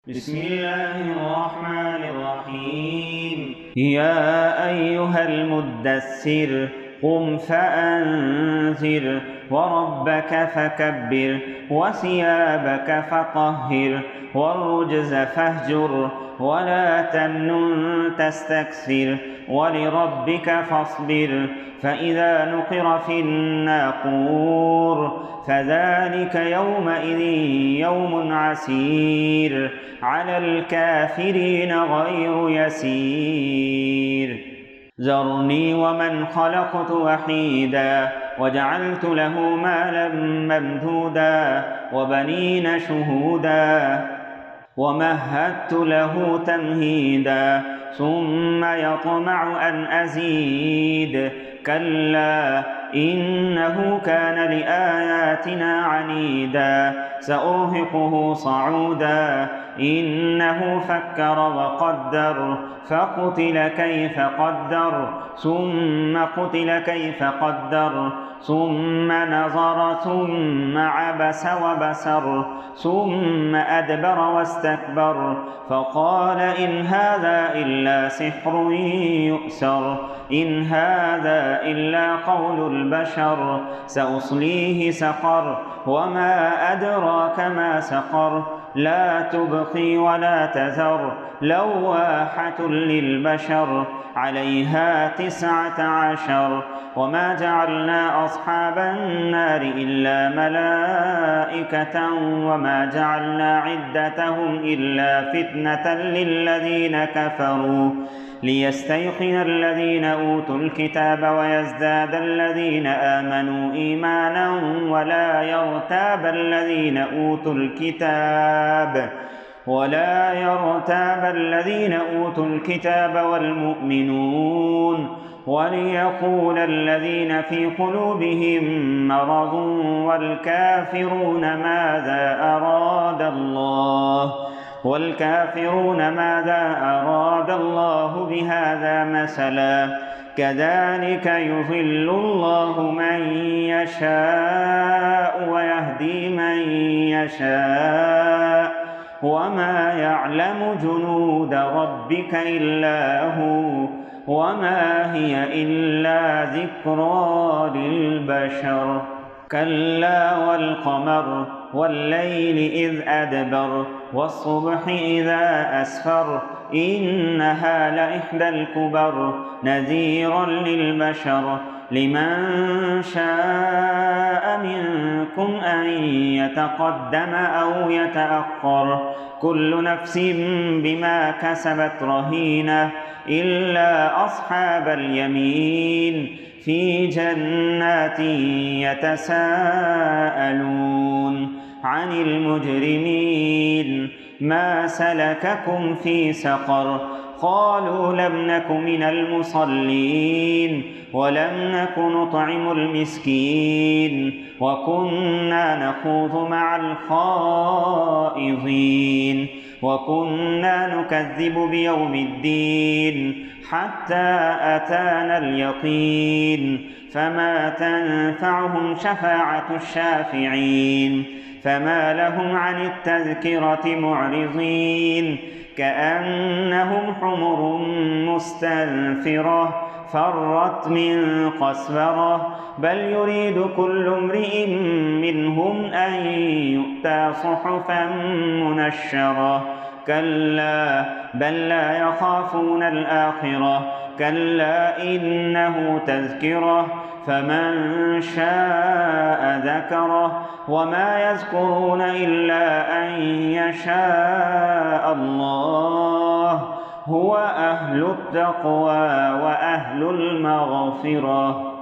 بسم الله الرحمن الرحيم. يا أيها المدثر قم فأنذر وربك فكبر وثيابك فطهر والرجز فاهجر ولا تمنن تستكثر ولربك فاصبر فإذا نقر في الناقور فذلك يومئذ يوم عسير على الكافرين غير يسير. ذرني ومن خلقت وحيدا وجعلت له مالا ممدودا وبنين شهودا ومهدت له تمهيدا ثم يطمع أن أزيد كلا إنه كان لآياتنا عنيدا سأرهقه صعودا إنه فكر وقدر فقتل كيف قدر ثم قتل كيف قدر ثم نظر ثم عبس وبسر ثم أدبر واستكبر فقال إن هذا إلا سحر يؤثر إن هذا إلا قول البشر سأصليه سقر وما أدراك ما سقر لا تبقي ولا تذر لواحة للبشر عليها 19 وما جعلنا أصحاب النار إلا ملائكة وما جعلنا عدتهم إلا فتنة للذين كفروا ليستيقن الذين أوتوا الكتاب ويزداد الذين آمنوا إيمانا ولا يرتاب الذين أوتوا الكتاب والمؤمنون وليقول الذين في قلوبهم مرض والكافرون ماذا أراد الله بهذا مثلا كذلك يضل الله من يشاء ويهدي من يشاء وما يعلم جنود ربك إلا هو وما هي إلا ذكرى للبشر. كلا والقمر والليل إذ أدبر والصبح إذا أسفر إنها لإحدى الكبر نذيرا للبشر لمن شاء منكم أن يتقدم أو يتأخر كل نفس بما كسبت رهينة إلا أصحاب اليمين في جنات يتساءلون عن المجرمين ما سلككم في سقر قالوا لم نك من المصلين ولم نك نطعم المسكين وكنا نخوض مع الخائضين وكنا نكذب بيوم الدين حتى أتانا اليقين فما تنفعهم شفاعة الشافعين فما لهم عن التذكرة معرضين كأنهم حمر مستنفرة فرت من قسورة بل يريد كل امرئ منهم أن يؤتى صحفا منشرة كلا بل لا يخافون الآخرة كلا إنه تذكرة فمن شاء ذكره وما يذكرون إلا أن يشاء الله هو أهل التقوى وأهل المغفرة.